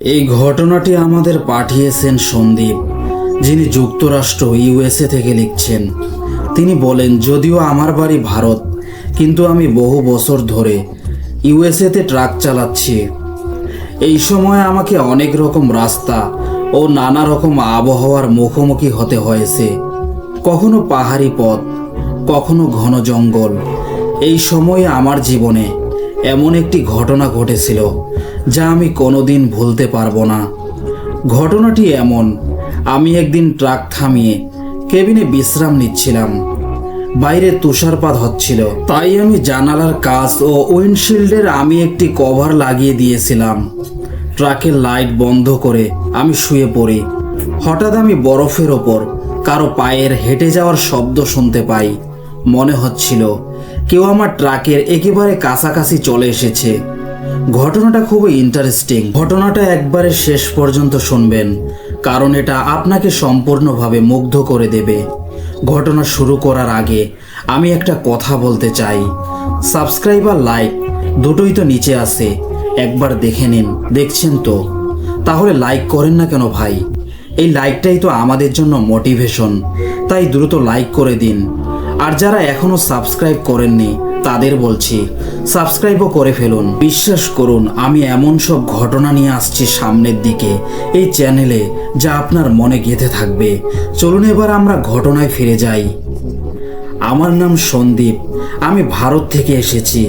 এই ঘটনাটি আমাদের পাঠিয়েছেন সন্দীপ, যিনি যুক্তরাষ্ট্র ইউএসএ থেকে লিখছেন। তিনি বলেন, যদিও আমার বাড়ি ভারত, কিন্তু আমি বহু বছর ধরে ইউএসএতে ট্রাক চালাচ্ছি। এই সময় আমাকে অনেক রকম রাস্তা ও নানা রকম আবহাওয়ার মুখোমুখি হতে হয়েছে। কখনো পাহাড়ি পথ, কখনো ঘন জঙ্গল। এই সময়ে আমার জীবনে এমন একটি ঘটনা ঘটেছিল যা আমি কোনোদিন ভুলতে পারবো না। ঘটনাটি এমন, আমি একদিন ট্রাক থামিয়ে কেবিনে বিশ্রাম নিচ্ছিলাম। বাইরে তুষারপাত হচ্ছিল, তাই আমি জানালার কাচ ও উইন্ডশিল্ডের আমি একটি কভার লাগিয়ে দিয়েছিলাম। ট্রাকের লাইট বন্ধ করে আমি শুয়ে পড়ি। হঠাৎ আমি বরফের ওপর কারো পায়ের হেঁটে যাওয়ার শব্দ শুনতে পাই। মনে হচ্ছিল কেউ আমার ট্রাকের একেবারে কাছাকাছি চলে এসেছে। ঘটনাটা খুবই ইন্টারেস্টিং। ঘটনাটা একবারে শেষ পর্যন্ত শুনবেন, কারণ এটা আপনাকে সম্পূর্ণভাবে মুগ্ধ করে দেবে। ঘটনা শুরু করার আগে আমি একটা কথা বলতে চাই। সাবস্ক্রাইব আর লাইক দুটোই তো নিচে আছে, একবার দেখে নিন। দেখছেন তো? তাহলে লাইক করেন না কেন ভাই? এই লাইকটাই তো আমাদের জন্য মোটিভেশন, তাই দ্রুত লাইক করে দিন। আর যারা এখনো সাবস্ক্রাইব করেননি তাদের বলছি, সাবস্ক্রাইবও করে ফেলুন। বিশ্বাস করুন, আমি এমন সব ঘটনা নিয়ে আসছি সামনের দিকে এই চ্যানেলে, যা আপনার মনে গেঁথে থাকবে। চলুন এবার আমরা ঘটনায় ফিরে যাই। আমার নাম সন্দীপ, আমি ভারত থেকে এসেছি,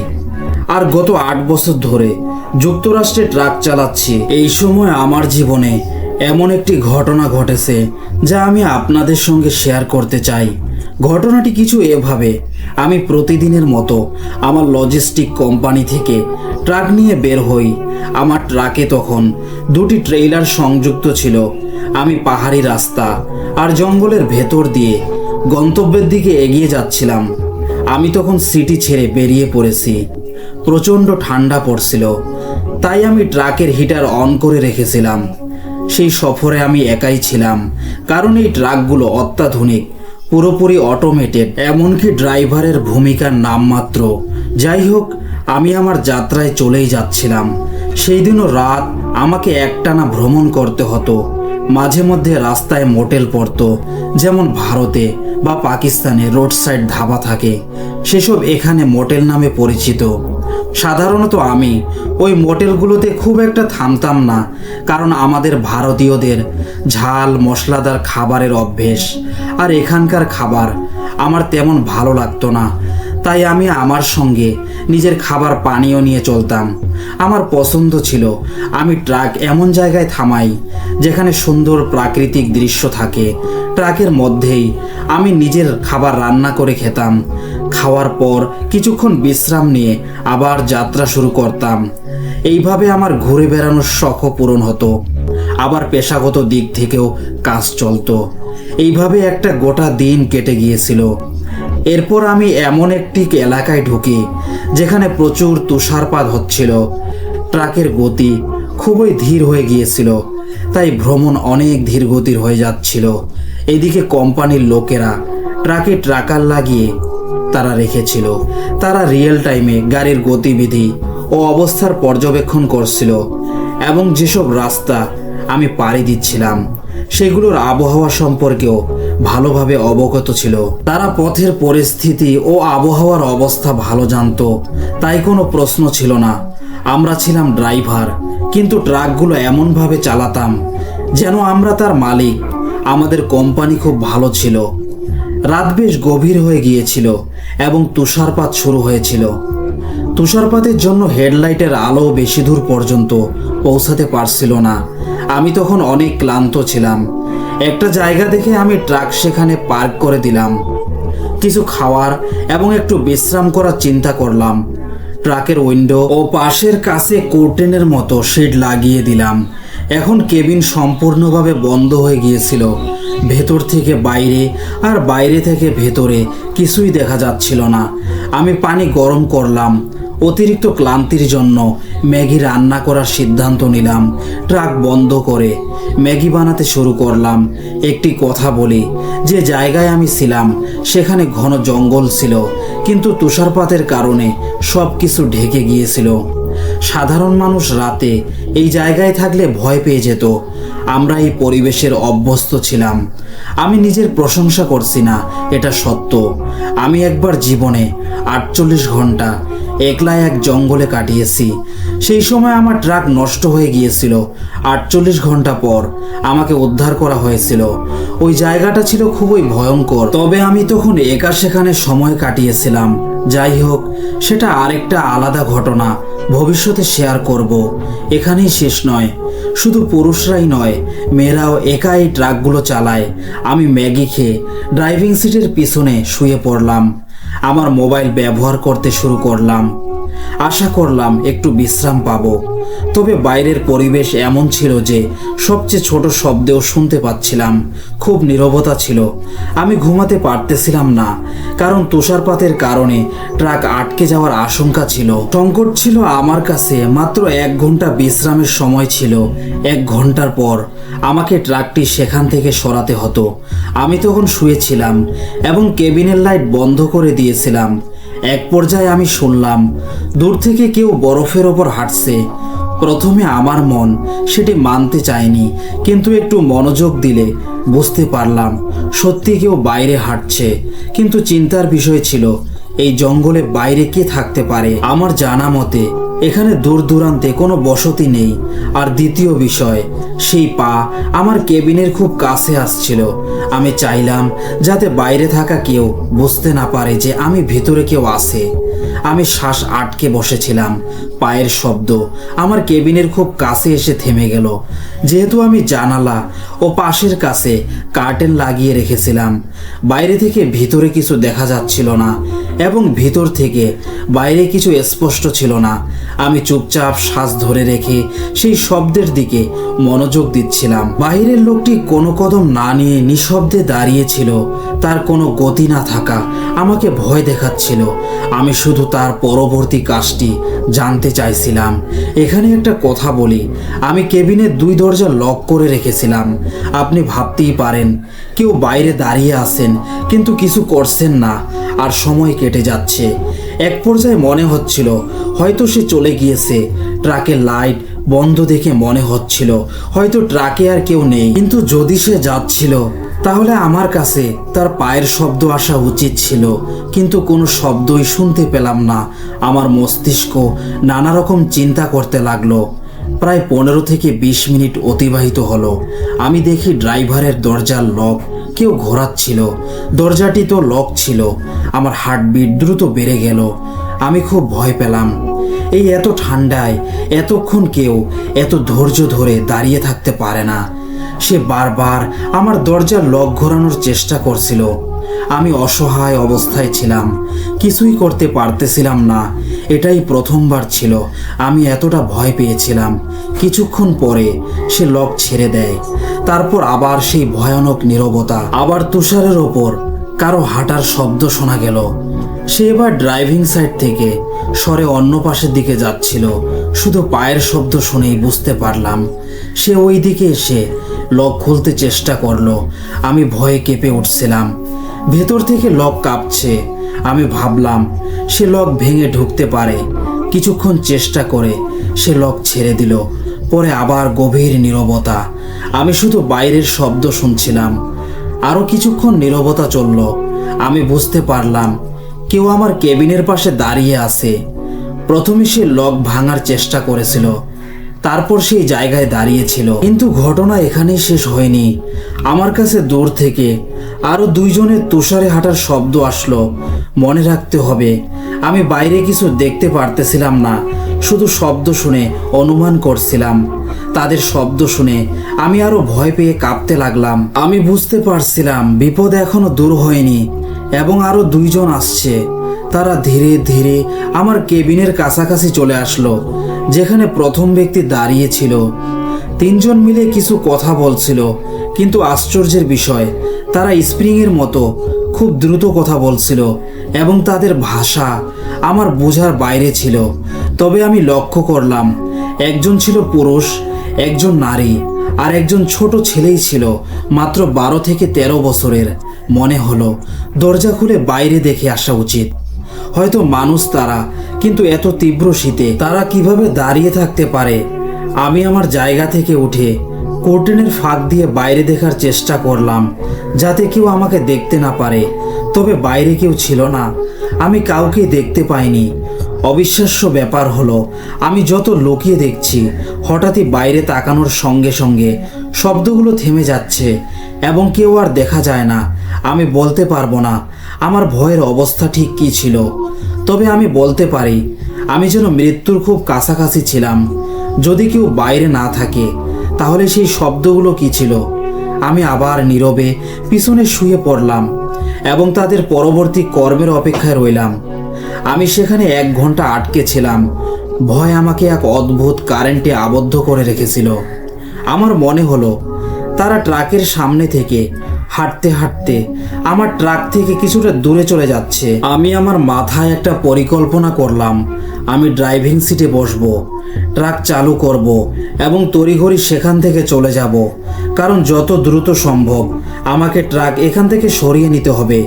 আর গত 8 বছর ধরে যুক্তরাষ্ট্রে ট্রাক চালাচ্ছি। এই সময় আমার জীবনে এমন একটি ঘটনা ঘটেছে যা আমি আপনাদের সঙ্গে শেয়ার করতে চাই। ঘটনাটি কিছু এভাবে, আমি প্রতিদিনের মতো আমার লজিস্টিক কোম্পানি থেকে ট্রাক নিয়ে বের হই। আমার ট্রাকে তখন 2টি ট্রেইলার সংযুক্ত ছিল। আমি পাহাড়ি রাস্তা আর জঙ্গলের ভেতর দিয়ে গন্তব্যের দিকে এগিয়ে যাচ্ছিলাম। আমি তখন সিটি ছেড়ে বেরিয়ে পড়েছি। প্রচণ্ড ঠান্ডা পড়ছিল, তাই আমি ট্রাকের হিটার অন করে রেখেছিলাম। সেই সফরে আমি একাই ছিলাম, কারণ এই ট্রাকগুলো অত্যাধুনিক, পুরোপুরি অটোমেটেড, এমনকি ড্রাইভারের ভূমিকার নামমাত্র। যাই হোক, আমি আমার যাত্রায় চলেই যাচ্ছিলাম। সেই দিনও রাত আমাকে একটানা ভ্রমণ করতে হতো। মাঝে মধ্যে রাস্তায় মোটেল পড়তো, যেমন ভারতে বা পাকিস্তানে রোড সাইড ধাবা থাকে, সেসব এখানে মোটেল নামে পরিচিত। সাধারণত আমি ওই মোটেলগুলোতে খুব একটা থামতাম না, কারণ আমাদের ভারতীয়দের ঝাল মশলাদার খাবারের অভ্যেস, আর এখানকার খাবার আমার তেমন ভালো লাগতো না। তাই আমি আমার সঙ্গে নিজের খাবার পানীয় নিয়ে চলতাম। আমার পছন্দ ছিল আমি ট্রাক এমন জায়গায় থামাই যেখানে সুন্দর প্রাকৃতিক দৃশ্য থাকে। ট্রাকের মধ্যেই আমি নিজের খাবার রান্না করে খেতাম। খাওয়ার পর কিছুক্ষণ বিশ্রাম নিয়ে আবার যাত্রা শুরু করতাম। এইভাবে আমার ঘুরে বেড়ানোর শখও পূরণ হতো, আবার পেশাগত দিক থেকেও কাজ চলতো। এইভাবে একটা গোটা দিন কেটে গিয়েছিল। এরপর আমি এমন একটি এলাকায় ঢুকি যেখানে প্রচুর তুষারপাত হচ্ছিল। ট্রাকের গতি খুবই ধীর হয়ে গিয়েছিল, তাই ভ্রমণ অনেক ধীর গতির হয়ে যাচ্ছিল। এদিকে কোম্পানির লোকেরা ট্রাকে ট্রাকার লাগিয়ে তারা রেখেছিল। তারা রিয়েল টাইমে গাড়ির গতিবিধি ও অবস্থার পর্যবেক্ষণ করছিল, এবং যেসব রাস্তা আমি পাড়ি দিচ্ছিলাম সেগুলোর আবহাওয়া সম্পর্কেও ভালোভাবে অবগত ছিল। তারা পথের পরিস্থিতি ও আবহাওয়ার অবস্থা ভালো জানতো, তাই কোনো প্রশ্ন ছিল না। আমরা ছিলাম ড্রাইভার, কিন্তু ট্রাকগুলো এমনভাবে চালাতাম যেন আমরা তার মালিক। আমাদের কোম্পানি খুব ভালো ছিল। রাত বেশ গভীর হয়ে গিয়েছিল এবং তুষারপাত শুরু হয়েছিল। তুষারপাতের জন্য হেডলাইটের আলো বেশি দূর পর্যন্ত পৌঁছাতে পারছিল না। আমি তখন অনেক ক্লান্ত ছিলাম। একটা জায়গা দেখে আমি ট্রাক সেখানে পার্ক করে দিলাম। কিছু খাওয়ার এবং একটু বিশ্রাম করার চিন্তা করলাম। ট্রাকের উইন্ডো ও পাশের কাছে কর্টেনের মতো শেড লাগিয়ে দিলাম। এখন কেবিন সম্পূর্ণভাবে বন্ধ হয়ে গিয়েছিল। ভেতর থেকে বাইরে আর বাইরে থেকে ভেতরে কিছুই দেখা যাচ্ছিল না। আমি পানি গরম করলাম। অতিরিক্ত ক্লান্তির জন্য ম্যাগি রান্না করার সিদ্ধান্ত নিলাম। ট্রাক বন্ধ করে ম্যাগি বানাতে শুরু করলাম। একটি কথা বলি, যে জায়গায় আমি ছিলাম সেখানে ঘন জঙ্গল ছিল, কিন্তু তুষারপাতের কারণে সব কিছু ঢেকে গিয়েছিল। সাধারণ মানুষ রাতে এই জায়গায় থাকলে ভয় পেয়ে যেত। আমরা এই পরিবেশের অভ্যস্ত ছিলাম। আমি নিজের প্রশংসা করছি না, এটা সত্য। আমি একবার জীবনে 48 ঘন্টা একলা এক জঙ্গলে কাটিয়েছি। সেই সময় আমার ট্রাক নষ্ট হয়ে গিয়েছিল। 48 ঘন্টা পর আমাকে উদ্ধার করা হয়েছিল। ওই জায়গাটা ছিল খুবই ভয়ঙ্কর, তবে আমি তখন একা সেখানে সময় কাটিয়েছিলাম। যাই হোক, সেটা আরেকটা আলাদা ঘটনা, ভবিষ্যতে শেয়ার করব। এখানেই শেষ নয়, শুধু পুরুষরাই নয়, মেয়েরাও একা এই ট্রাকগুলো চালায়। আমি ম্যাগি খেয়ে ড্রাইভিং সিটের পিছনে শুয়ে পড়লাম। আমার মোবাইল ব্যবহার করতে শুরু করলাম। আশা করলাম একটু বিশ্রাম পাবো। তবে বাইরের পরিবেশ এমন ছিল যে সবচেয়ে ছোট শব্দেও শুনতে পাচ্ছিলাম। খুব নীরবতা ছিল। আমি ঘুমাতে পারতেছিলাম না, কারণ তুষারপাতের কারণে ট্রাক আটকে যাওয়ার আশঙ্কা ছিল। সংকট ছিল আমার কাছে মাত্র 1 ঘন্টা বিশ্রামের সময় ছিল। 1 ঘন্টার পর আমাকে ট্রাকটি সেখান থেকে সরাতে হতো। আমি তখন শুয়েছিলাম এবং কেবিনের লাইট বন্ধ করে দিয়েছিলাম। এক পর্যায়ে আমি শুনলাম দূর থেকে কেউ বরফের ওপর হাঁটছে। প্রথমে আমার মন সেটি মানতে চায়নি, কিন্তু একটু মনোযোগ দিলে বুঝতে পারলাম সত্যি কেউ বাইরে হাঁটছে। কিন্তু চিন্তার বিষয় ছিল, এই জঙ্গলে বাইরে কে থাকতে পারে? আমার জানা মতে এখানে দূর দূরান্তে কোনো বসতি নেই। আর দ্বিতীয় বিষয়, সেই পা আমার কেবিনের খুব কাছে আসছিল। আমি চাইলাম যাতে বাইরে থাকা কেউ বুঝতে না পারে যে আমি ভিতরে কেউ আছে। আমি শ্বাস আটকে বসেছিলাম। পায়ের শব্দ আমার কেবিনের খুব কাছে এসে থেমে গেল। যেহেতু আমি জানালা ও পাশের কাছে কার্টেন লাগিয়ে রেখেছিলাম, বাইরে থেকে ভিতরে কিছু দেখা যাচ্ছিল না এবং ভিতর থেকে বাইরে কিছু স্পষ্ট ছিল না। আমি চুপচাপ শ্বাস ধরে রেখে সেই শব্দের দিকে মনোযোগ দিচ্ছিলাম। বাইরের লোকটি কোনো কদম না নিয়ে নিঃশব্দে দাঁড়িয়েছিল। তার কোনো গতি না থাকা আমাকে ভয় দেখাচ্ছিল। আমি শুধু তার পরবর্তী কাজটি জানতে চাইছিলাম। এখানে একটা কথা বলি, আমি কেবিনের 2 দরজা লক করে রেখেছিলাম। আপনি ভাবতেই পারেন কেউ বাইরে দাঁড়িয়ে আছেন কিন্তু কিছু করছেন না, আর সময় কেটে যাচ্ছে। এক পর্যায়ে মনে হচ্ছিল হয়তো সে চলে গিয়েছে। ট্রাকের লাইট বন্ধ দেখে মনে হচ্ছিল হয়তো ট্রাকে আর কেউ নেই। কিন্তু যদি সে যাচ্ছিল তাহলে আমার কাছে তার পায়ের শব্দ আসা উচিত ছিল, কিন্তু কোনো শব্দই শুনতে পেলাম না। আমার মস্তিষ্ক নানা রকম চিন্তা করতে লাগলো। প্রায় 15 থেকে 20 মিনিট অতিবাহিত হলো। আমি দেখি ড্রাইভারের দরজার লক কেউ ঘোরাচ্ছিল। দরজাটি তো লক ছিল। আমার হার্টবিট দ্রুত বেড়ে গেল। আমি খুব ভয় পেলাম। এই এত ঠান্ডায় এতক্ষণ কেউ এত ধৈর্য ধরে দাঁড়িয়ে থাকতে পারে না। সে বারবার আমার দরজার লক ঘোরানোর চেষ্টা করছিল। আমি অসহায় অবস্থায় ছিলাম, কিছুই করতে পারতেছিলাম না। এটাই প্রথমবার ছিল আমি এতটা ভয় পেয়েছিলাম। কিছুক্ষণ পরে সে লক ছেড়ে দেয়। তারপর আবার সেই ভয়ানক নীরবতা। আবার তুষারের ওপর কারো হাঁটার শব্দ শোনা গেল। সে এবার ড্রাইভিং সাইড থেকে সরে অন্য পাশের দিকে যাচ্ছিল। শুধু পায়ের শব্দ শুনেই বুঝতে পারলাম সে ওই দিকে এসে লক খুলতে চেষ্টা করলো। আমি ভয়ে কেঁপে উঠছিলাম। ভেতর থেকে লক কাঁপছে। আমি ভাবলাম সে লক ভেঙে ঢুকতে পারে। কিছুক্ষণ চেষ্টা করে সে লক ছেড়ে দিল। পরে আবার গভীর নীরবতা। আমি শুধু বাইরের শব্দ শুনছিলাম। আরো কিছুক্ষণ নীরবতা চলল। আমি বুঝতে পারলাম কেউ আমার কেবিনের পাশে দাঁড়িয়ে আছে। প্রথমে সে লক ভাঙার চেষ্টা করেছিল, তারপর সেই জায়গায় দাঁড়িয়েছিল। কিন্তু ঘটনা এখানেই শেষ হয়নি। আমার কাছে দূর থেকে আরো 2 জনের তুষারে হাঁটার শব্দ আসলো। মনে রাখতে হবে আমি বাইরে কিছু দেখতে পারতেছিলাম না, শুধু শব্দ শুনে অনুমান করছিলাম। তাদের শব্দ শুনে আমি আরো ভয় পেয়ে কাঁপতে লাগলাম। আমি বুঝতে পারছিলাম বিপদ এখনো দূর হয়নি এবং আরো 2 জন আসছে। তারা ধীরে ধীরে আমার কেবিনের কাছাকাছি চলে আসলো, যেখানে প্রথম ব্যক্তি দাঁড়িয়ে ছিল। 3 জন মিলে কিছু কথা বলছিল, কিন্তু আশ্চর্যের বিষয় তারা স্প্রিংয়ের মতো খুব দ্রুত কথা বলছিল এবং তাদের ভাষা আমার বোঝার বাইরে ছিল। তবে আমি লক্ষ্য করলাম একজন ছিল পুরুষ, একজন নারী, আর একজন ছোট ছেলেই ছিল, মাত্র 12 থেকে 13 বছরের। মনে হলো দরজা খুলে বাইরে দেখে আসা উচিত। হয়তো মানুষ তারা, কিন্তু এত তীব্র শীতে তারা কিভাবে দাঁড়িয়ে থাকতে পারে? আমি আমার জায়গা থেকে উঠে কর্টেনের ফাঁক দিয়ে বাইরে দেখার চেষ্টা করলাম, যাতে কেউ আমাকে দেখতে না পারে। তবে বাইরে কেউ ছিল না, আমি কাউকে দেখতে পাইনি। অবিশ্বাস্য ব্যাপার হলো, আমি যত লুকিয়ে দেখছি, হঠাৎই বাইরে তাকানোর সঙ্গে সঙ্গে শব্দগুলো থেমে যাচ্ছে এবং কেউ আর দেখা যায় না। আমি বলতে পারবো না আমার ভয়ের অবস্থা ঠিক কী ছিল, তবে আমি বলতে পারি আমি যেন মৃত্যুর খুব কাছাকাছি ছিলাম। যদি কেউ বাইরে না থাকে, তাহলে সেই শব্দগুলো কী ছিল? আমি আবার নীরবে পিছনে শুয়ে পড়লাম এবং তাদের পরবর্তী কর্মের অপেক্ষায় রইলাম। আমি সেখানে 1 ঘন্টা আটকে ছিলাম। ভয় আমাকে এক অদ্ভুত কারেন্টে আবদ্ধ করে রেখেছিল। আমার মনে হলো তারা ট্রাকের সামনে থেকে হাঁটতে হাঁটতে আমার ট্রাক থেকে কিছুটা দূরে চলে যাচ্ছে। আমি আমার মাথায় একটা পরিকল্পনা করলাম। আমি ড্রাইভিং সিটে বসবো, ট্রাক চালু করব এবং তড়িঘড়ি সেখান থেকে চলে যাব, কারণ যত দ্রুত সম্ভব আমাকে ট্রাক এখান থেকে সরিয়ে নিতে হবে।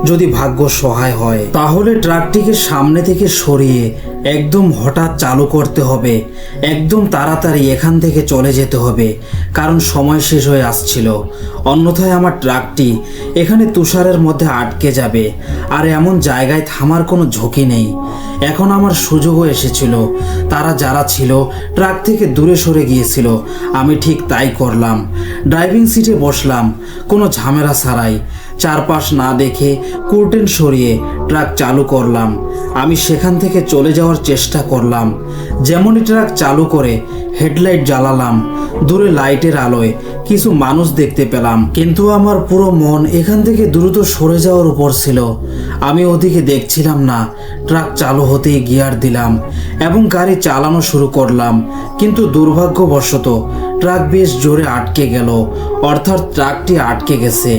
যদি ভাগ্য সহায় হয়, তাহলে ট্রাকটিকে সামনে থেকে সরিয়ে একদম হঠাৎ চালু করতে হবে। একদম তাড়াতাড়ি এখান থেকে চলে যেতে হবে, কারণ সময় শেষ হয়ে আসছিল। অন্যথায় আমার ট্রাকটি এখানে তুষারের মধ্যে আটকে যাবে, আর এমন জায়গায় থামার কোনো ঝুঁকি নেই। এখন আমার সুযোগও এসেছিল। তারা যারা ছিল ট্রাক থেকে দূরে সরে গিয়েছিল। আমি ঠিক তাই করলাম। ড্রাইভিং সিটে বসলাম কোনো ঝামেলা ছাড়াই। চারপাশ না দেখে কার্টেন সরিয়ে ট্রাক চালু করলাম। আমি সেখান থেকে চলে যাওয়ার চেষ্টা করলাম। যেমনই ট্রাক চালু করে হেডলাইট জ্বালালাম, দূরে লাইটের আলোয় কিছু মানুষ দেখতে পেলাম, কিন্তু আমার পুরো মন এখান থেকে দ্রুত সরে যাওয়ার উপর ছিল। আমি ওদিকে দেখছিলাম না। ট্রাক চালু হতেই গিয়ার দিলাম এবং গাড়ি চালানো শুরু করলাম, কিন্তু দুর্ভাগ্যবশত ট্রাক বেশ জোরে আটকে গেল, অর্থাৎ ট্রাকটি আটকে গেছে।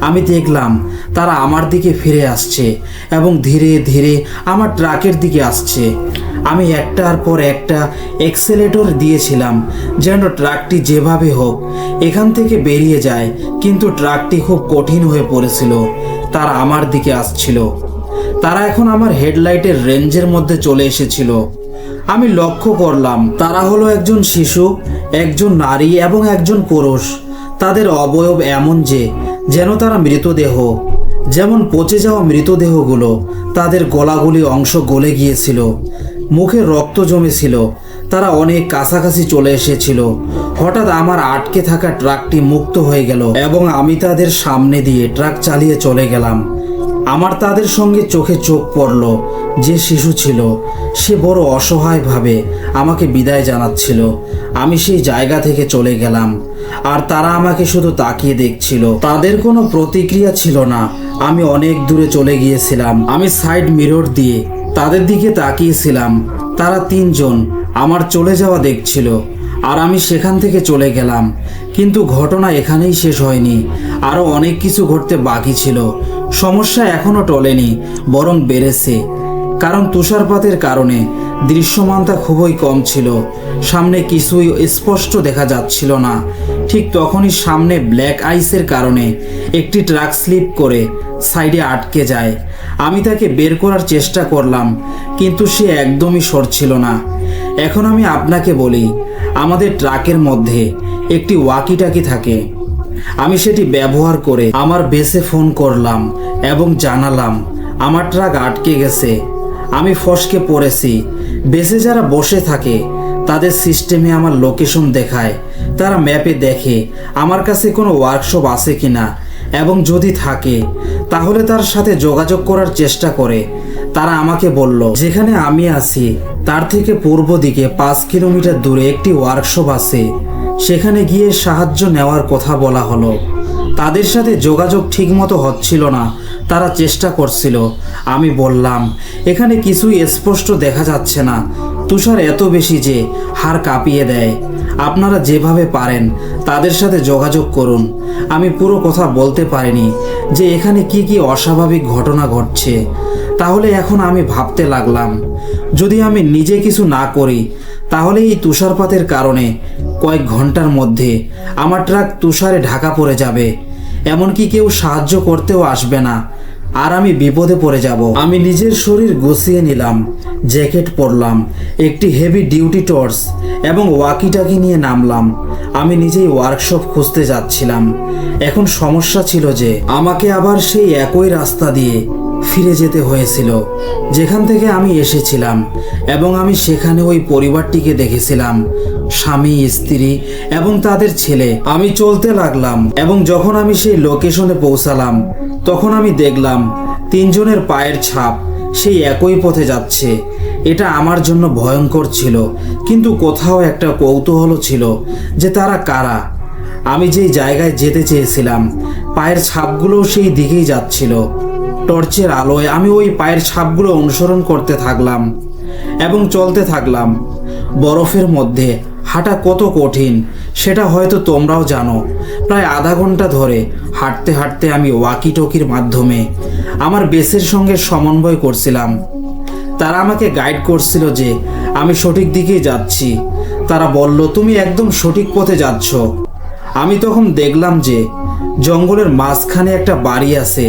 আমি দেখলাম তারা আমার দিকে ফিরে আসছে এবং ধীরে ধীরে আমার ট্রাকের দিকে আসছে। আমি একটার পর একটা এক্সেলেটর দিয়েছিলাম যেন ট্রাকটি যেভাবে হোক এখান থেকে বেরিয়ে যায়, কিন্তু ট্রাকটি খুব কঠিন হয়ে পড়েছিল। তারা আমার দিকে আসছিল। তারা এখন আমার হেডলাইটের রেঞ্জের মধ্যে চলে এসেছিল। আমি লক্ষ্য করলাম তারা হলো একজন শিশু, একজন নারী এবং একজন পুরুষ। তাদের অবয়ব এমন যে যেন তারা মৃতদেহ, যেমন পচে যাওয়া মৃতদেহগুলো। তাদের গলাগুলি অংশ গলে গিয়েছিল, মুখে রক্ত জমেছিল। তারা অনেক কাছাকাছি চলে এসেছিল। হঠাৎ আমার আটকে থাকা ট্রাকটি মুক্ত হয়ে গেল এবং আমি তাদের সামনে দিয়ে ট্রাক চালিয়ে চলে গেলাম। আমার তাদের সঙ্গে চোখে চোখ পড়ল। যে শিশু ছিল সে বড় অসহায়ভাবে আমাকে বিদায় জানাচ্ছিল। আমি সেই জায়গা থেকে চলে গেলাম, আর তারা আমাকে শুধু তাকিয়ে দেখছিল। তাদের কোনো প্রতিক্রিয়া ছিল না। আমি অনেক দূরে চলে গিয়েছিলাম। আমি সাইড মিরর দিয়ে তাদের দিকে তাকিয়েছিলাম। তারা 3 জন আমার চলে যাওয়া দেখছিল, আর আমি সেখান থেকে চলে গেলাম। কিন্তু ঘটনা এখানেই শেষ হয়নি, আরও অনেক কিছু ঘটতে বাকি ছিল। সমস্যা এখনও টলেনি, বরং বেড়েছে, কারণ তুষারপাতের কারণে দৃশ্যমানতা খুবই কম ছিল। সামনে কিছুই স্পষ্ট দেখা যাচ্ছিল না। ঠিক তখনই সামনে ব্ল্যাক আইসের কারণে একটি ট্রাক স্লিপ করে সাইডে আটকে যায়। আমি তাকে বের করার চেষ্টা করলাম, কিন্তু সে একদমই সরছিল না। এখন আমি আপনাকে বলি, আমাদের ট্রাকের মধ্যে একটি ওয়াকিটাকি থাকে। আমি সেটি ব্যবহার করে আমার বেসে ফোন করলাম এবং জানালাম আমার ট্রাক আটকে গেছে। আমি ফসকে পড়েছি। বেসে যারা বসে থাকে তাদের সিস্টেমে আমার লোকেশন দেখায়। তারা ম্যাপে দেখে আমার কাছে কোনো ওয়ার্কশপ আছে কিনা, এবং যদি থাকে তাহলে তার সাথে যোগাযোগ করার চেষ্টা করে। তারা আমাকে বলল যেখানে আমি আছি তার থেকে পূর্ব দিকে 5 কিলোমিটার দূরে একটি ওয়ার্কশপ আছে। সেখানে গিয়ে সাহায্য নেওয়ার কথা বলা হলো। তাদের সাথে যোগাযোগ ঠিকমতো হচ্ছিল না। তারা চেষ্টা করছিল। আমি বললাম এখানে কিছুই স্পষ্ট দেখা যাচ্ছে না। তুষার এত বেশি যে হাড় কাঁপিয়ে দেয়। আপনারা যেভাবে পারেন তাদের সাথে যোগাযোগ করুন। আমি পুরো কথা বলতে পারিনি যে এখানে কি কি অস্বাভাবিক ঘটনা ঘটছে। তাহলে এখন আমি ভাবতে লাগলাম, যদি আমি নিজে কিছু না করি তাহলে এই তুষারপাতের কারণে কয়েক ঘন্টার মধ্যে আমার ট্রাক তুষারে ঢাকা পড়ে যাবে। এমনকি কেউ সাহায্য করতেও আসবে না। আর আমি বিপদে পড়ে যাব। আমি নিজের শরীর গুছিয়ে নিলাম, জ্যাকেট পরলাম, একটি হেভি ডিউটি টর্চ এবং ওয়াকিটাকি নিয়ে নামলাম। আমি নিজেই ওয়ার্কশপ খুঁজতে যাচ্ছিলাম। এখন সমস্যা ছিল যে আমাকে আবার সেই একই রাস্তা দিয়ে ফিরে যেতে হয়েছিল যেখান থেকে আমি এসেছিলাম, এবং আমি সেখানে ওই পরিবারটিকে দেখেছিলাম, স্বামী, স্ত্রী এবং তাদের ছেলে। আমি চলতে লাগলাম এবং যখন আমি সেই লোকেশনে পৌঁছালাম তখন আমি দেখলাম 3 জনের পায়ের ছাপ সেই একই পথে যাচ্ছে। এটা আমার জন্য ভয়ঙ্কর ছিল, কিন্তু কোথাও একটা কৌতূহল ছিল যে তারা কারা। আমি যেই জায়গায় যেতে চেয়েছিলাম পায়ের ছাপগুলোও সেই দিকেই যাচ্ছিল। টর্চের আলোয় আমি ওই পায়ের ছাপগুলো অনুসরণ করতে থাকলাম এবং চলতে থাকলাম। বরফের মধ্যে হাঁটা কত কঠিন সেটা হয়তো তোমরাও জানো। প্রায় আধা ঘন্টা ধরে হাঁটতে হাঁটতে আমি ওয়াকিটকির মাধ্যমে আমার বেসের সঙ্গে সমন্বয় করছিলাম। তারা আমাকে গাইড করছিল যে আমি সঠিক দিকেই যাচ্ছি। তারা বলল, তুমি একদম সঠিক পথে যাচ্ছ। আমি তখন দেখলাম যে জঙ্গলের মাঝখানে একটা বাড়ি আছে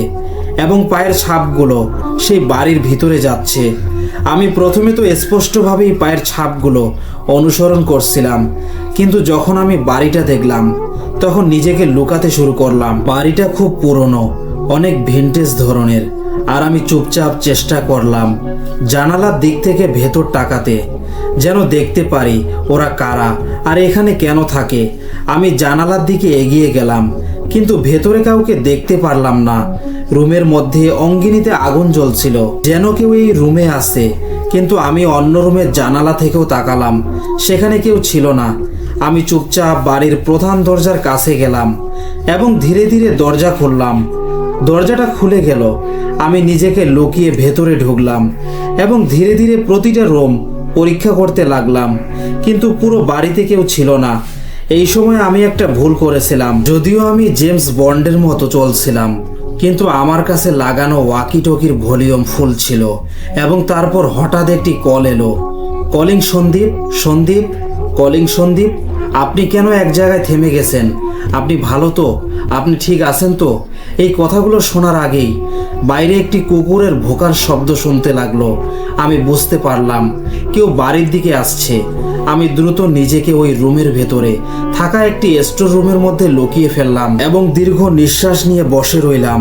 এবং পায়ের ছাপগুলো সেই বাড়ির ভিতরে যাচ্ছে। আমি প্রথমে তো স্পষ্টভাবেই পায়ের ছাপগুলো অনুসরণ করছিলাম, কিন্তু যখন আমি বাড়িটা দেখলাম তখন নিজেকে লুকাতে শুরু করলাম। বাড়িটা খুব পুরনো, অনেক ভিন্টেজ ধরনের, আর আমি চুপচাপ চেষ্টা করলাম জানালার দিক থেকে ভেতর তাকাতে, যেন দেখতে পারি ওরা কারা আর এখানে কেন থাকে। আমি জানালার দিকে এগিয়ে গেলাম, কিন্তু ভেতরে কাউকে দেখতে পারলাম না। রুমের মধ্যে অঙ্গিনীতে আগুন জ্বলছিল, যেন কেউ এই রুমে আছে, কিন্তু আমি অন্য রুমের জানালা থেকেও তাকালাম, সেখানে কেউ ছিল না। আমি চুপচাপ বাড়ির প্রধান দরজার কাছে গেলাম এবং ধীরে ধীরে দরজা খুললাম। দরজাটা খুলে গেল। আমি নিজেকে লুকিয়ে ভেতরে ঢুকলাম এবং ধীরে ধীরে প্রতিটা রুম পরীক্ষা করতে লাগলাম, কিন্তু পুরো বাড়িতে কেউ ছিল না। এই সময় আমি একটা ভুল করেছিলাম। যদিও আমি জেমস বন্ডের মতো চলছিলাম, কিন্তু আমার কাছে লাগানো ওয়াকিটকির ভলিউম ফুল ছিল। এবং তারপর হঠাৎ একটি কল এলো। কলিং সন্দীপ, সন্দীপ, কলিং সন্দীপ, আপনি কেন এক জায়গায় থেমে গেছেন? আপনি ভালো তো? আপনি ঠিক আছেন তো? এই কথাগুলো শোনার আগেই বাইরে একটি কুকুরের ভোকার শব্দ শুনতে লাগলো। আমি বুঝতে পারলাম কেউ বাড়ির দিকে আসছে। আমি দ্রুত নিজেকে ওই রুমের ভেতরে থাকা একটি স্টোর রুমের মধ্যে লুকিয়ে ফেললাম এবং দীর্ঘ নিঃশ্বাস নিয়ে বসে রইলাম।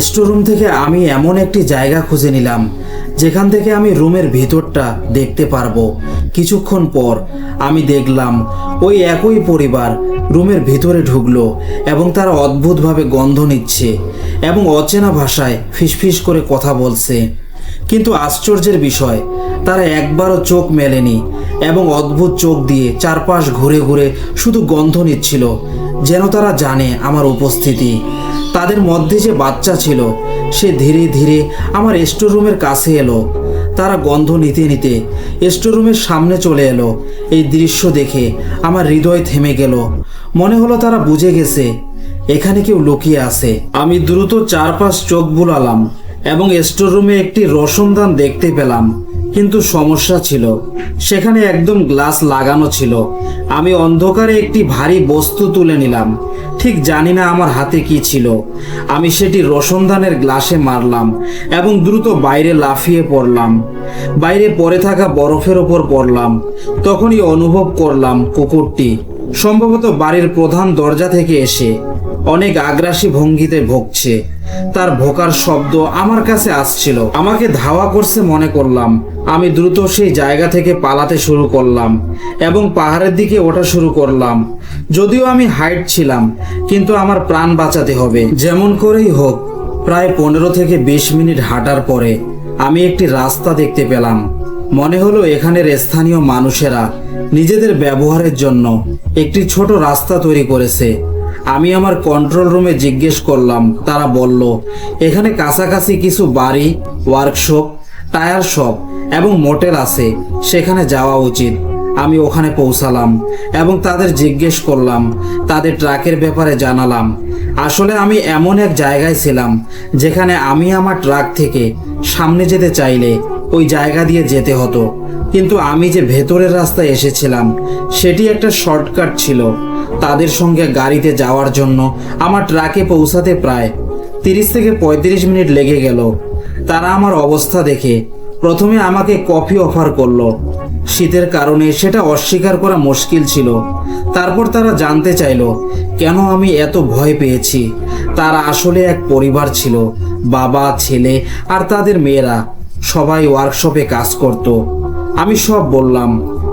স্টোর রুম থেকে আমি এমন একটি জায়গা খুঁজে নিলাম যেখান থেকে আমি রুমের ভিতরটা দেখতে পারবো। কিছুক্ষণ পর আমি দেখলাম ওই একই পরিবার রুমের ভিতরে ঢুকলো এবং তারা অদ্ভুতভাবে গন্ধ নিচ্ছে এবং অচেনা ভাষায় ফিসফিস করে কথা বলছে। কিন্তু আশ্চর্যের বিষয়, তারা একবারও চোখ মেলেনি এবং অদ্ভুত চোখ দিয়ে চারপাশ ঘুরে ঘুরে শুধু গন্ধ নিচ্ছিল, যেন তারা জানে আমার উপস্থিতি। তাদের মধ্যে যে বাচ্চা ছিল সে ধীরে ধীরে আমার স্টোর রুমের কাছে এলো। তারা গন্ধ নিতে নিতে স্টোর রুমের সামনে চলে এলো। এই দৃশ্য দেখে আমার হৃদয় থেমে গেল। মনে হলো তারা বুঝে গেছে এখানে কেউ লুকিয়ে আছে। আমি দ্রুত চারপাশ চোখ বুলালাম এবং স্টোর রুমে একটি রোশনদান দেখতে পেলাম, কিন্তু সমস্যা ছিল সেখানে একদম গ্লাস লাগানো ছিল। আমি অন্ধকারে একটি ভারী বস্তু তুলে নিলাম, ঠিক জানি না আমার হাতে কি ছিল। আমি সেটি রোশনদানের গ্লাসে মারলাম এবং দ্রুত বাইরে লাফিয়ে পড়লাম। বাইরে পড়ে থাকা বরফের ওপর পড়লাম। তখনই অনুভব করলাম কুকুরটি সম্ভবত বাড়ির প্রধান দরজা থেকে এসে অনেক আগ্রাসী ভঙ্গিতে ভুগছে। তার ভোকার শব্দ আমার কাছে আসছিল, আমাকে ধাওয়া করছে মনে করলাম। আমি দ্রুত সেই জায়গা থেকে পালাতে শুরু করলাম এবং পাহাড়ের দিকে ওঠা শুরু করলাম। যদিও আমি হাইট ছিলাম, কিন্তু আমার প্রাণ বাঁচাতে হবে যেমন করেই হোক। প্রায় 15 থেকে 20 মিনিট হাঁটার পরে আমি একটি রাস্তা দেখতে পেলাম। মনে হলো এখানের স্থানীয় মানুষেরা নিজেদের ব্যবহারের জন্য একটি ছোট রাস্তা তৈরি করেছে। আমি আমার কন্ট্রোল রুমে জিজ্ঞেস করলাম। তারা বলল এখানে কাছাকাছি কিছু বাড়ি, ওয়ার্কশপ, টায়ার শপ এবং মোটেল আছে, সেখানে যাওয়া উচিত। আমি ওখানে পৌঁছালাম এবং তাদের জিজ্ঞেস করলাম, তাদের ট্রাকের ব্যাপারে জানালাম। আসলে আমি এমন এক জায়গায় ছিলাম যেখানে আমি আমার ট্রাক থেকে সামনে যেতে চাইলে ওই জায়গা দিয়ে যেতে হতো, কিন্তু আমি যে ভেতরের রাস্তায় এসেছিলাম সেটি একটা শর্টকাট ছিল। তাদের সঙ্গে গাড়িতে যাওয়ার জন্য আমার ট্রাকে পৌঁছাতে প্রায় 30 থেকে 35 মিনিট লেগে গেল। তারা আমার অবস্থা দেখে প্রথমে আমাকে কফি অফার করলো। শীতের কারণে সেটা অস্বীকার করা মুশকিল ছিল। তারপর তারা জানতে চাইলো কেন আমি এত ভয় পেয়েছি। তারা আসলে এক পরিবার ছিল, বাবা, ছেলে আর তাদের মেয়েরা সবাই ওয়ার্কশপে কাজ করত। আমি সব বললাম।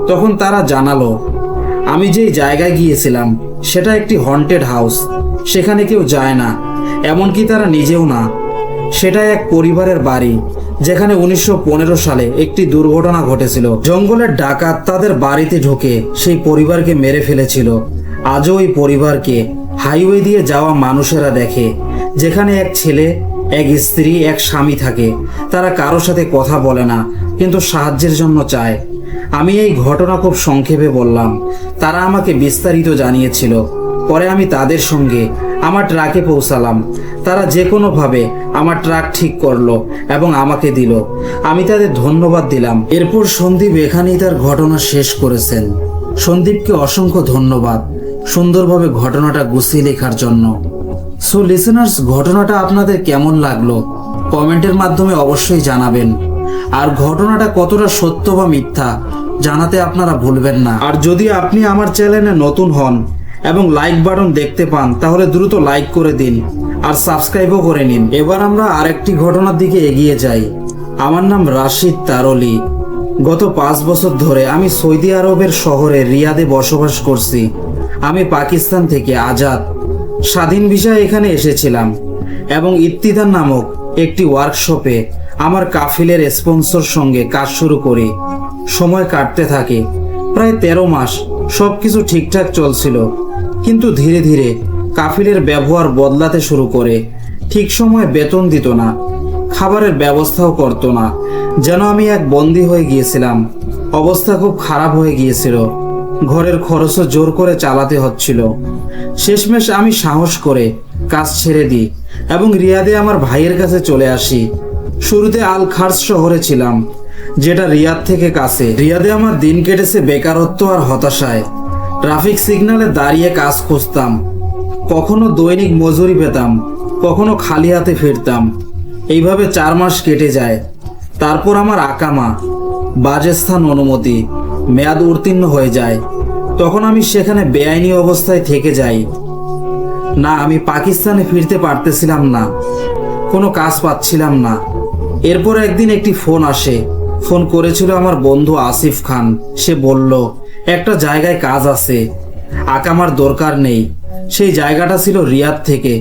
তখন তারা জানালো আমি যেই জায়গায় গিয়েছিলাম সেটা একটি হন্টেড হাউস, সেখানে কেউ যায় না, এমনকি তারা নিজেও না। সেটা এক পরিবারের বাড়ি যেখানে 1915 সালে একটি দুর্ঘটনা ঘটেছিল। জঙ্গলের ডাকাত তাদের বাড়িতে ঢুকে সেই পরিবারকে মেরে ফেলেছিল। আজও ওই পরিবারকে হাইওয়ে দিয়ে যাওয়া মানুষেরা দেখে, যেখানে এক ছেলে, এক স্ত্রী, এক স্বামী থাকে। তারা কারোর সাথে কথা বলে না, কিন্তু সাহায্যের জন্য চায়। আমি এই ঘটনা খুব সংক্ষেপে বললাম। তারা আমাকে বিস্তারিত জানিয়েছিল। পরে আমি তাদের সঙ্গে আমার ট্রাকে পৌঁছালাম। তারা যে কোনোভাবে আমার ট্রাক ঠিক করলো এবং আমাকে দিল। আমি তাদের ধন্যবাদ দিলাম। এরপর সন্দীপ এখানেই তার ঘটনা শেষ করেছেন। সন্দীপকে অসংখ্য ধন্যবাদ সুন্দরভাবে ঘটনাটা গুছিয়ে লেখার জন্য। সো লিসেনার্স, ঘটনাটা আপনাদের কেমন লাগলো কমেন্টের মাধ্যমে অবশ্যই জানাবেন। আর ঘটনাটা কতটা সত্য বা মিথ্যা জানাতে আপনারা ভুলবেন না। আর যদি আপনি আমার চ্যানেলে নতুন হন এবং লাইক বাটন দেখতে পান তাহলে দ্রুত লাইক করে দিন আর সাবস্ক্রাইবও করে নিন। এবার আমরা আরেকটি ঘটনার দিকে এগিয়ে যাই। আমার নাম রাশিদ তারলি। গত 5 বছর ধরে আমি সৌদি আরবের শহরে রিয়াদে বসবাস করছি। আমি পাকিস্তান থেকে আজাদ স্বাধীন ভিসায় এখানে এসেছিলাম এবং ইত্তিদার নামক একটি ওয়ার্কশপে আমার কাফিলের স্পন্সর সঙ্গে কাজ শুরু করি। সময় কাটতে থাকে, প্রায় 13 মাস সবকিছু ঠিকঠাক চলছিল। কিন্তু ধীরে ধীরে কাফিলের ব্যবহার বদলাতে শুরু করে। ঠিক সময় বেতন দিত না, খাবারের ব্যবস্থাও করতো না, যেন আমি এক বন্দী হয়ে গিয়েছিলাম। অবস্থা খুব খারাপ হয়ে গিয়েছিল। ঘরের খরচও জোর করে চালাতে হচ্ছিল। শেষমেশ আমি সাহস করে কাজ ছেড়ে দিই এবং রিয়াদে আমার ভাইয়ের কাছে চলে আসি। শুরুতে আল খার্স শহরে ছিলাম, যেটা রিয়াদ থেকে কাছে। রিয়াদে আমার দিন কেটেছে বেকারত্ব আর হতাশায়। ট্রাফিক সিগন্যালে দাঁড়িয়ে কাজ খুঁজতাম। কখনো দৈনিক মজুরি পেতাম, কখনো খালি হাতে ফিরতাম। এইভাবে 4 মাস কেটে যায়। তারপর আমার আকামা, বাসস্থান অনুমতি মেয়াদ উত্তীর্ণ হয়ে যায়। তখন আমি সেখানে বেআইনি অবস্থায় থেকে যাই। না, আমি পাকিস্তানে ফিরতে পারতেছিলাম না, কোনো কাজ পাচ্ছিলাম না। এরপর একদিন একটি ফোন আসে। ফোন করেছিল আমার বন্ধু আসিফ খান। সে বলল একটা জায়গায় কাজ আছে, আকামার দরকার নেই। সেই জায়গাটা ছিল রিয়াদ থেকে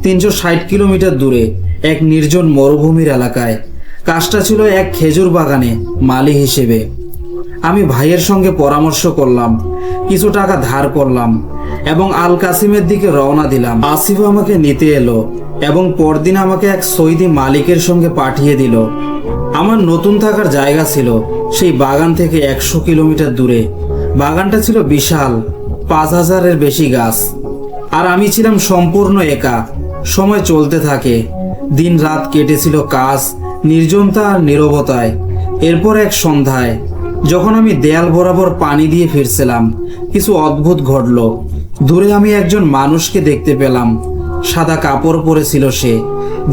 360 কিলোমিটার দূরে এক নির্জন মরুভূমির এলাকায়। কাজটা ছিল এক খেজুর বাগানে মালি হিসেবে। আমি ভাইয়ের সঙ্গে পরামর্শ করলাম, কিছু টাকা ধার করলাম এবং আল কাসিমের দিকে রওনা দিলাম। আসিফ আমাকে নিতে এলো এবং পরদিন আমাকে এক সৌদি মালিকের সঙ্গে পাঠিয়ে দিল। আমার নতুন থাকার জায়গা ছিল সেই বাগান থেকে 100 কিলোমিটার দূরে। বাগানটা ছিল বিশাল, 5000-এর বেশি গাছ। আর আমি ছিলাম সম্পূর্ণ একা। সময় চলতে থাকে, দিন রাত কেটেছিল কাজ, নির্জনতা আর নীরবতায়। এরপর এক সন্ধ্যায় যখন আমি দেয়াল বরাবর পানি দিয়ে ফিরছিলাম, কিছু অদ্ভুত ঘটল। দূরে আমি একজন মানুষকে দেখতে পেলাম। সাদা কাপড় পরেছিল সে।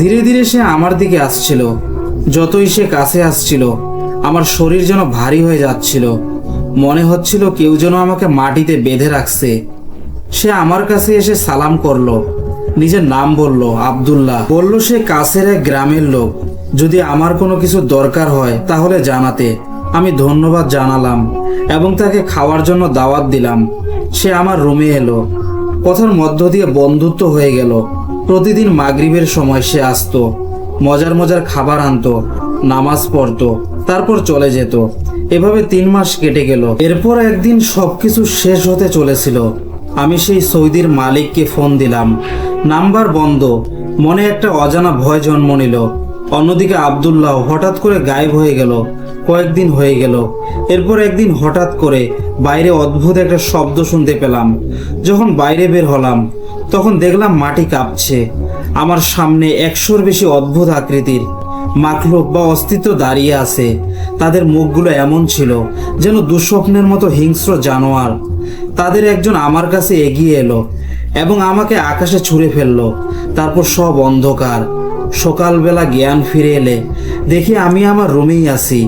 ধীরে ধীরে সে আমার দিকে আসছিল। যতই সে কাছে আসছিল আমার শরীর যেন ভারী হয়ে যাচ্ছিল। মনে হচ্ছিল কেউ যেন আমাকে মাটিতে বেঁধে রাখছে। সে আমার কাছে এসে সালাম করলো, নিজের নাম বলল, আব্দুল্লাহ। বলল সে কাছের এক গ্রামের লোক, যদি আমার কোনো কিছু দরকার হয় তাহলে জানাতে। আমি ধন্যবাদ জানালাম এবং তাকে খাওয়ার জন্য দাওয়াত দিলাম। সে আমার রুমে এলো। কথার মধ্য দিয়ে বন্ধুত্ব হয়ে গেল। প্রতিদিন মাগরিবের সময় সে আসতো, মজার মজার খাবার আনতো, নামাজ পড়তো, তারপর চলে যেত। এভাবে 3 মাস কেটে গেল। এরপর একদিন সবকিছু শেষ হতে চলেছিল। আমি সেই সৌদির মালিককে ফোন দিলাম, নাম্বার বন্ধ। মনে একটা অজানা ভয় জন্ম নিল। অন্যদিকে আব্দুল্লাহ হঠাৎ করে গায়েব হয়ে গেল। কয়েকদিন হয়ে গেল। এরপর একদিন হঠাৎ করে বাইরে অদ্ভুত একটা শব্দ শুনতে পেলাম। যখন বাইরে বের হলাম তখন দেখলাম মাটি কাঁপছে। আমার সামনে 100-এর বেশি অদ্ভুত আকৃতির মাখলুক বা অস্তিত্ব দাঁড়িয়ে আছে। তাদের মুখগুলো এমন ছিল যেন দুঃস্বপ্নের মতো হিংস্র জানোয়ার। তাদের একজন আমার কাছে এগিয়ে এলো এবং আমাকে আকাশে ছুঁড়ে ফেললো। তারপর সব অন্ধকার। সকালবেলা জ্ঞান ফিরে এলে দেখি আমি আমার রুমেই আছি।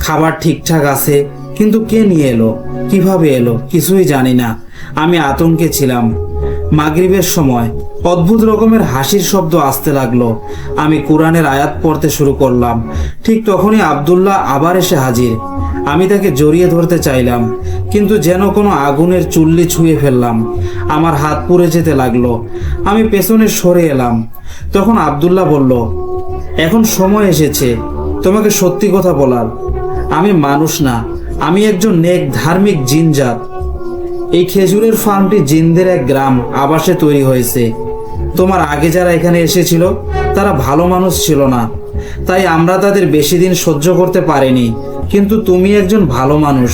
খাবার ঠিকঠাক আছে, কিন্তু কে নিয়ে এলো, কিভাবে এলো, কিছুই জানি না। আমি আতঙ্কে ছিলাম। মাগরিবের সময় অদ্ভুত রকমের হাসির শব্দ আসতে লাগলো। আমি কোরআনের আয়াত পড়তে শুরু করলাম। ঠিক তখনই আব্দুল্লাহ আবার এসে হাজির। আমি তাকে জড়িয়ে ধরতে চাইলাম, কিন্তু যেন কোনো আগুনের চুল্লি ছুঁয়ে ফেললাম। আমার হাত পুড়ে যেতে লাগলো। আমি পেছনে সরে এলাম। তখন আব্দুল্লাহ বলল, এখন সময় এসেছে তোমাকে সত্যি কথা বলার। আমি মানুষ না, আমি একজন নেক ধার্মিক জিনজাত। এই খেজুরের ফার্মটি জিনদের এক গ্রাম আবাসে তৈরি হয়েছে। তোমার আগে যারা এখানে এসেছিল তারা ভালো মানুষ ছিল না, তাই আমরা তাদের বেশি দিন সহ্য করতে পারিনি। কিন্তু তুমি একজন ভালো মানুষ,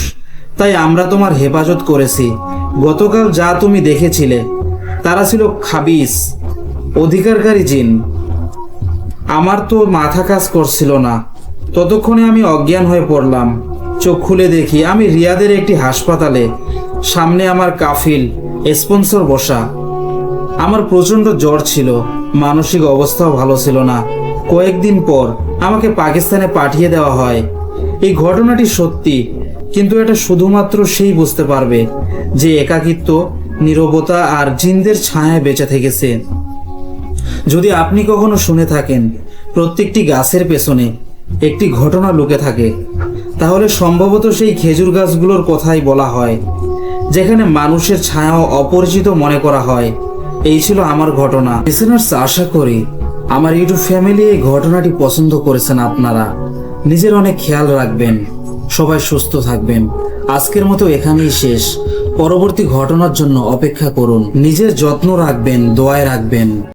তাই আমরা তোমার হেফাজত করেছি। গতকাল যা তুমি দেখেছিলে তারা ছিল খাবিস, অধিকারকারী জিন। আমার তো মাথা কাজ করছিল না। ততক্ষণে আমি অজ্ঞান হয়ে পড়লাম। চোখ খুলে দেখি আমি রিয়াদের একটি হাসপাতালে। সামনে আমার কাফিল স্পন্সর বসা। আমার প্রচণ্ড জ্বর ছিল, মানসিক অবস্থাও ভালো ছিল না। কয়েকদিন পর আমাকে পাকিস্তানে পাঠিয়ে দেওয়া হয়। এই ঘটনাটি সত্যি, কিন্তু এটা শুধুমাত্র সেই বুঝতে পারবে যে একাকিত্ব, নীরবতা আর জিনদের ছায়ায় বেঁচে থেকেছে। যদি আপনি কখনো শুনে থাকেন প্রত্যেকটি গাছের পেছনে একটি ঘটনা লুকে থাকে, তাহলে সম্ভবত সেই খেজুর গাছগুলোর কথাই বলা হয়, যেখানে মানুষের ছায়াও অপরিচিত মনে করা হয়। এই ছিল আমার ঘটনা। লিসেনার্স, আশা করি আমার ইউটিউব ফ্যামিলি এই ঘটনাটি পছন্দ করেছেন আপনারা। নিজের অনেক খেয়াল রাখবেন, সবাই সুস্থ থাকবেন। আজকের মতো এখানেই শেষ। পরবর্তী ঘটনার জন্য অপেক্ষা করুন। নিজের যত্ন রাখবেন, দোয়ায় রাখবেন।